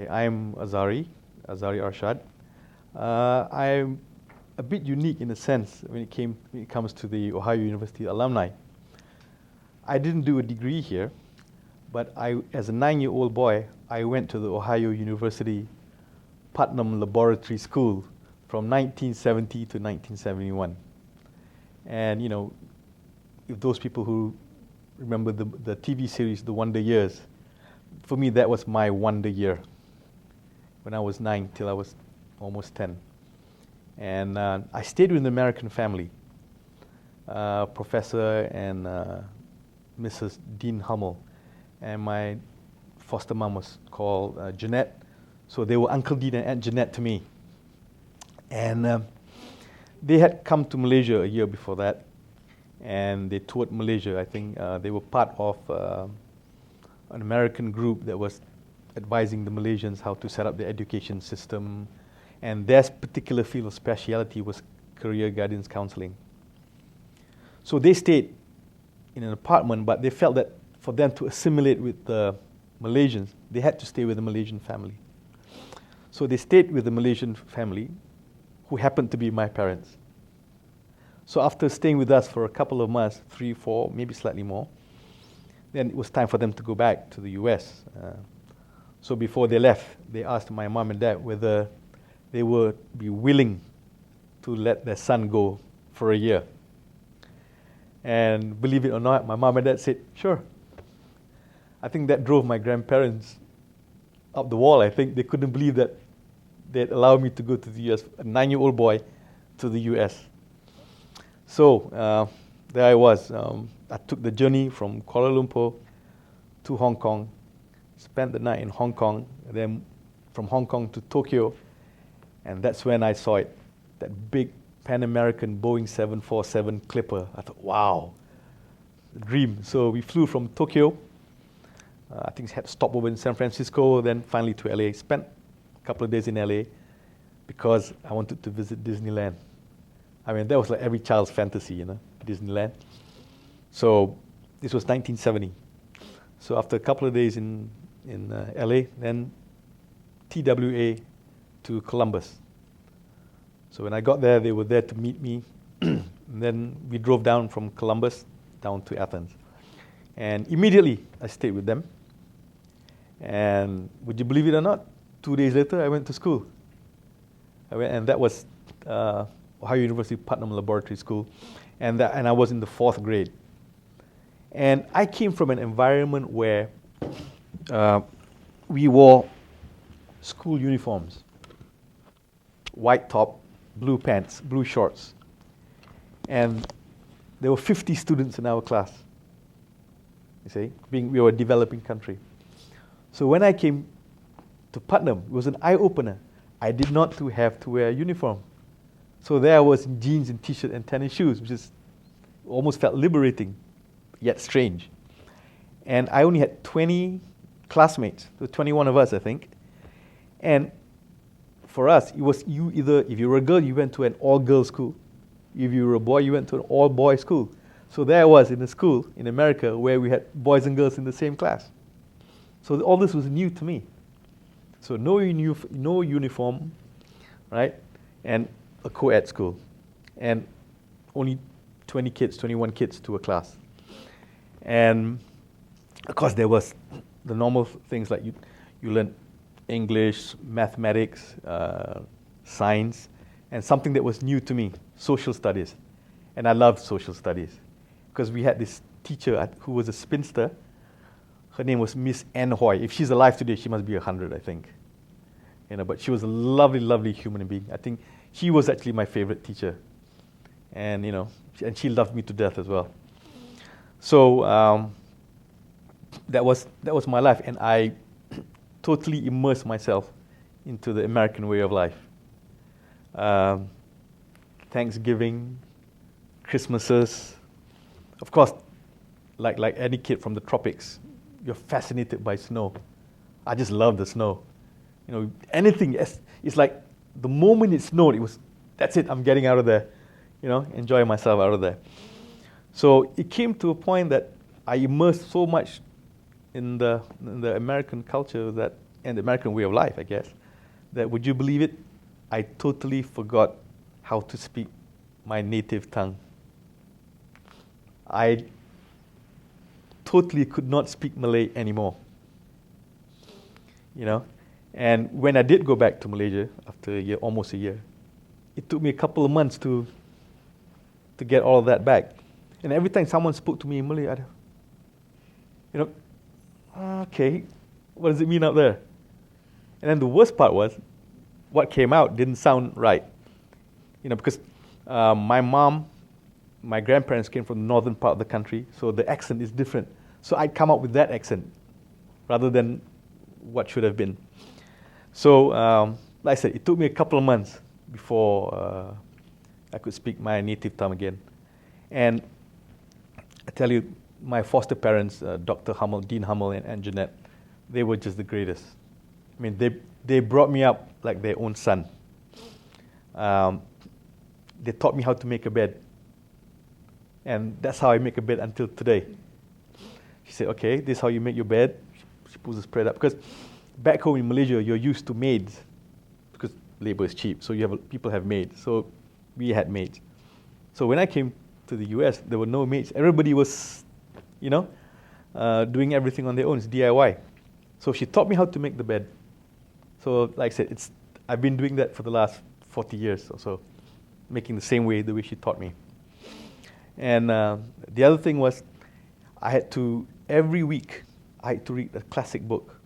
Okay, I'm Azhari Arshad. I'm a bit unique in a sense when it comes to the Ohio University alumni. I didn't do a degree here, but as a 9-year-old boy, I went to the Ohio University Putnam Laboratory School from 1970 to 1971. And if those people who remember the TV series, The Wonder Years, for me that was my wonder year. When I was 9 till I was almost 10. And I stayed with an American family, Professor and Mrs. Dean Hummel. And my foster mom was called Jeanette. So they were Uncle Dean and Aunt Jeanette to me. And they had come to Malaysia a year before that. And they toured Malaysia. I think they were part of an American group that was advising the Malaysians how to set up the education system, and their particular field of speciality was career guidance counseling. So they stayed in an apartment, but they felt that for them to assimilate with the Malaysians, they had to stay with a Malaysian family. So they stayed with the Malaysian family, who happened to be my parents. So after staying with us for a couple of months, 3, 4, maybe slightly more, then it was time for them to go back to the US. So before they left, they asked my mom and dad whether they would be willing to let their son go for a year. And believe it or not, my mom and dad said, sure. I think that drove my grandparents up the wall. I think they couldn't believe that they'd allow me to go to the US, a 9-year-old boy to the US. So there I was. I took the journey from Kuala Lumpur to Hong Kong, spent the night in Hong Kong, and then from Hong Kong to Tokyo, and that's when I saw it, that big Pan-American Boeing 747 Clipper. I thought, wow, dream. So we flew from Tokyo. I think had a stopover in San Francisco, then finally to LA. Spent a couple of days in LA because I wanted to visit Disneyland. I mean, that was like every child's fantasy, Disneyland. So this was 1970. So after a couple of days in LA, then TWA to Columbus. So when I got there, they were there to meet me. And then we drove down from Columbus down to Athens. And immediately, I stayed with them. And would you believe it or not, 2 days later, I went to school. And that was Ohio University Putnam Laboratory School. And I was in the 4th grade. And I came from an environment where we wore school uniforms. White top, blue pants, blue shorts. And there were 50 students in our class. You see, we were a developing country. So when I came to Putnam, it was an eye-opener. I did not have to wear a uniform. So there I was in jeans and t-shirt and tennis shoes, which is almost felt liberating, yet strange. And I only had 20 classmates, so 21 of us, I think. And for us, it was if you were a girl, you went to an all-girls school. If you were a boy, you went to an all-boys school. So there I was in a school in America where we had boys and girls in the same class. So all this was new to me. So no uniform, right? And a co-ed school. And only 20 kids, 21 kids to a class. And of course there was the normal things like you learn English, mathematics, science, and something that was new to me, social studies. And I loved social studies because we had this teacher who was a spinster. Her name was Miss Ann Hoy. If she's alive today, she must be 100, I think. But she was a lovely, lovely human being. I think she was actually my favorite teacher. And, and she loved me to death as well. So that was my life, and I totally immersed myself into the American way of life. Thanksgiving, Christmases, of course, like any kid from the tropics, you're fascinated by snow. I just love the snow. Anything. It's like the moment it snowed, that's it. I'm getting out of there. Enjoying myself out of there. So it came to a point that I immersed so much in the American culture that and the American way of life, I guess, that, would you believe it, I totally forgot how to speak my native tongue. I totally could not speak Malay anymore. You know? And when I did go back to Malaysia after a year, almost a year, it took me a couple of months to get all of that back. And every time someone spoke to me in Malay, I'd, okay, what does it mean out there? And then the worst part was, what came out didn't sound right. Because my mom, my grandparents came from the northern part of the country, so the accent is different. So I'd come up with that accent rather than what should have been. So, like I said, it took me a couple of months before I could speak my native tongue again. And I tell you, my foster parents, Dr. Hummel, Dean Hummel, and Jeanette, they were just the greatest. I mean, they brought me up like their own son. They taught me how to make a bed. And that's how I make a bed until today. She said, okay, this is how you make your bed. She pulls the spread up. Because back home in Malaysia, you're used to maids because labor is cheap. So people have maids. So we had maids. So when I came to the US, there were no maids. Everybody was, doing everything on their own. It's DIY. So she taught me how to make the bed. So like I said, I've been doing that for the last 40 years or so, making the same way, the way she taught me. And the other thing was, every week, I had to read a classic book.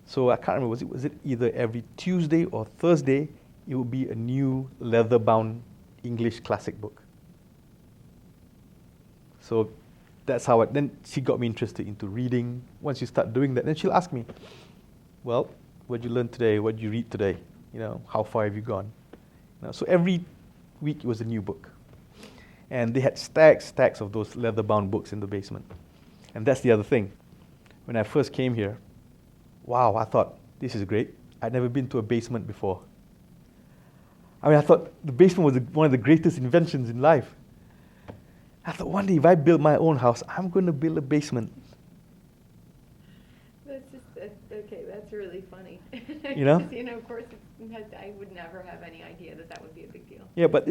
So I can't remember, was it either every Tuesday or Thursday, it would be a new leather-bound English classic book. So that's how then she got me interested into reading. Once you start doing that, then she'll ask me, well, what did you learn today? What did you read today? How far have you gone? So every week it was a new book. And they had stacks of those leather-bound books in the basement. And that's the other thing. When I first came here, wow, I thought, this is great. I'd never been to a basement before. I thought the basement was one of the greatest inventions in life. I thought, one day if I build my own house, I'm going to build a basement. That's really funny. Of course, I would never have any idea that would be a big deal. Yeah, but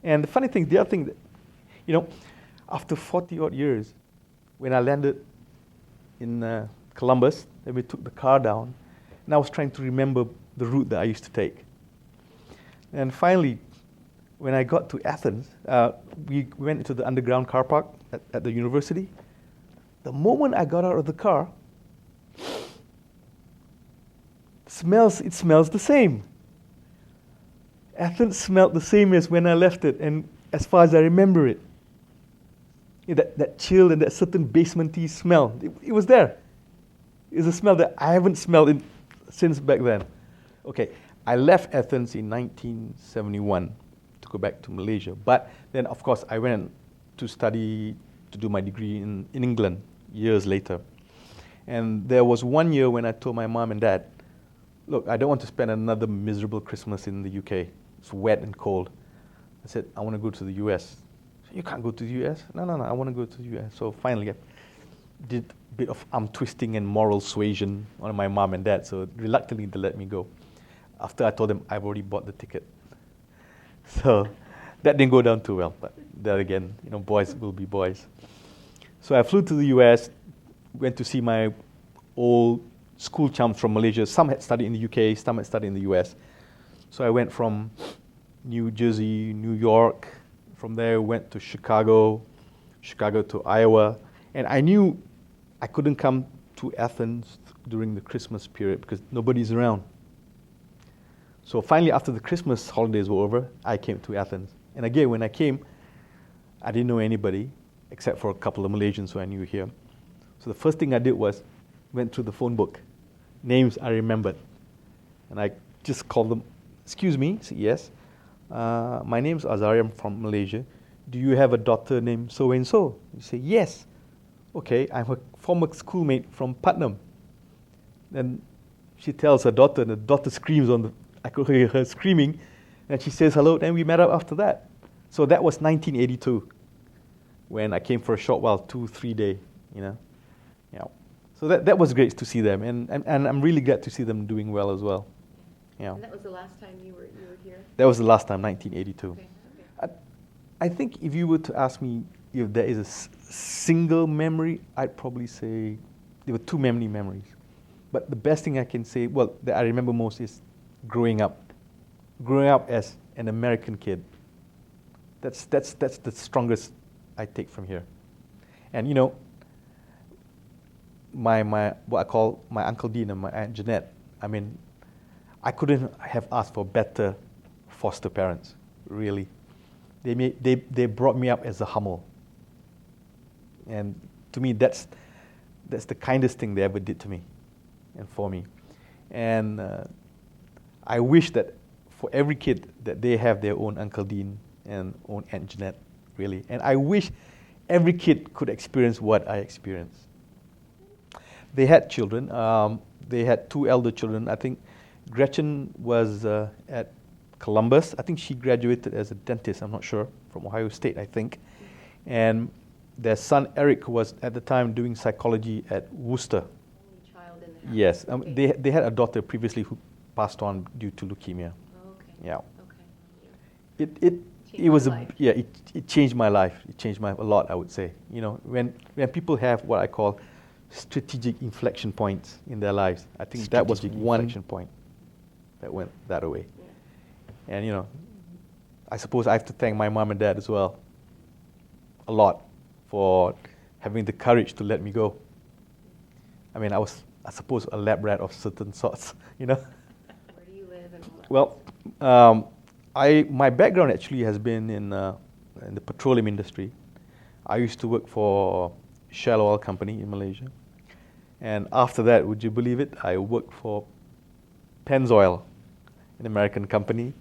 and the other thing that, after 40 odd years, when I landed in Columbus, then we took the car down, and I was trying to remember the route that I used to take. And finally, when I got to Athens, we went into the underground car park at the university. The moment I got out of the car, it smells the same. Athens smelled the same as when I left it, and as far as I remember it. That chill and that certain basement-y smell, it was there. It was a smell that I haven't smelled since back then. Okay, I left Athens in 1971 to go back to Malaysia. But then, of course, I went to study, to do my degree in England years later. And there was 1 year when I told my mom and dad, look, I don't want to spend another miserable Christmas in the UK. It's wet and cold. I said, I want to go to the US. You can't go to the US? No, I want to go to the US. So finally, I did a bit of arm twisting and moral suasion on my mom and dad. So reluctantly, they let me go. After I told them I've already bought the ticket. So that didn't go down too well. But then again, boys will be boys. So I flew to the US, went to see my old school chums from Malaysia. Some had studied in the UK, some had studied in the US. So I went from New Jersey, New York. From there, went to Chicago to Iowa. And I knew I couldn't come to Athens during the Christmas period because nobody's around. So finally, after the Christmas holidays were over, I came to Athens. And again, when I came, I didn't know anybody except for a couple of Malaysians who I knew here. So the first thing I did was went through the phone book. Names I remembered. And I just called them, excuse me, I said, yes. My name's Azhari, I'm from Malaysia. Do you have a daughter named so-and-so? You say, yes. Okay, I'm her former schoolmate from Putnam. Then she tells her daughter, and the daughter screams I could hear her screaming, and she says hello, and we met up after that. So that was 1982, when I came for a short while, 2-3 day, Yeah. So that was great to see them, and I'm really glad to see them doing well as well. Yeah. And that was the last time you were here? That was the last time, 1982. Okay. I think if you were to ask me if there is a single memory, I'd probably say there were too many memories. But the best thing I can say, well, that I remember most is growing up as an American kid. That's the strongest I take from here. And you know, my what I call my Uncle Dean and my Aunt Jeanette, I mean, I couldn't have asked for better foster parents, really. They brought me up as a Hummel. And to me, that's the kindest thing they ever did to me and for me. And I wish that for every kid that they have their own Uncle Dean and own Aunt Jeanette, really. And I wish every kid could experience what I experienced. They had children. They had 2 elder children. I think Gretchen was at Columbus. I think she graduated as a dentist, I'm not sure, from Ohio State, I think. And their son Eric was at the time doing psychology at Worcester. Only child in the house. Yes, Okay. they had a daughter previously who passed on due to leukemia. Oh, okay. Yeah. Okay. It was Changed your life. yeah, it changed my life. It changed my a lot, I would say. You know, when people have what I call strategic inflection points in their lives, I think that was one inflection point that went that way. Yeah. And you know, I suppose I have to thank my mom and dad as well a lot for having the courage to let me go. I mean, I suppose, a lab rat of certain sorts, you know. Where do you live and all that? Well, my background actually has been in the petroleum industry. I used to work for Shell Oil Company in Malaysia. And after that, would you believe it, I worked for Pennzoil, an American company.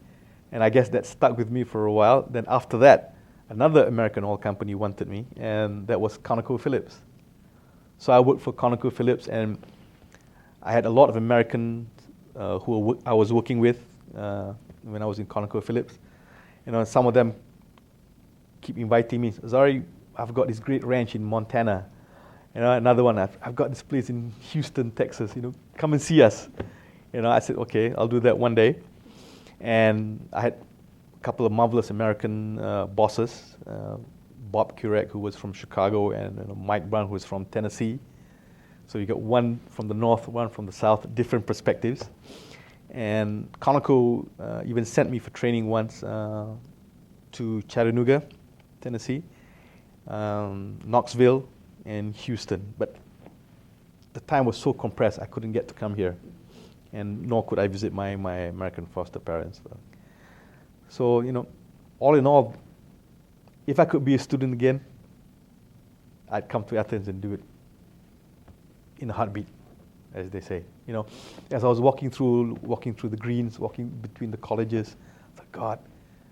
And I guess that stuck with me for a while. Then after that, another American oil company wanted me, and that was ConocoPhillips. So I worked for ConocoPhillips, and I had a lot of Americans who I was working with when I was in ConocoPhillips. You know, some of them keep inviting me. Azhari, I've got this great ranch in Montana. You know, another one, I've got this place in Houston, Texas. You know, come and see us. You know, I said, okay, I'll do that one day. And I had a couple of marvelous American bosses, Bob Kurek, who was from Chicago, and Mike Brown, who was from Tennessee. So you got one from the north, one from the south, different perspectives. And Conoco even sent me for training once to Chattanooga, Tennessee, Knoxville, and Houston. But the time was so compressed, I couldn't get to come here. And nor could I visit my American foster parents. So, you know, all in all, if I could be a student again, I'd come to Athens and do it in a heartbeat, as they say. You know, as I was walking through the greens, walking between the colleges, I thought, God,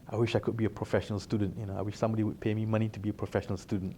I wish I could be a professional student. You know, I wish somebody would pay me money to be a professional student.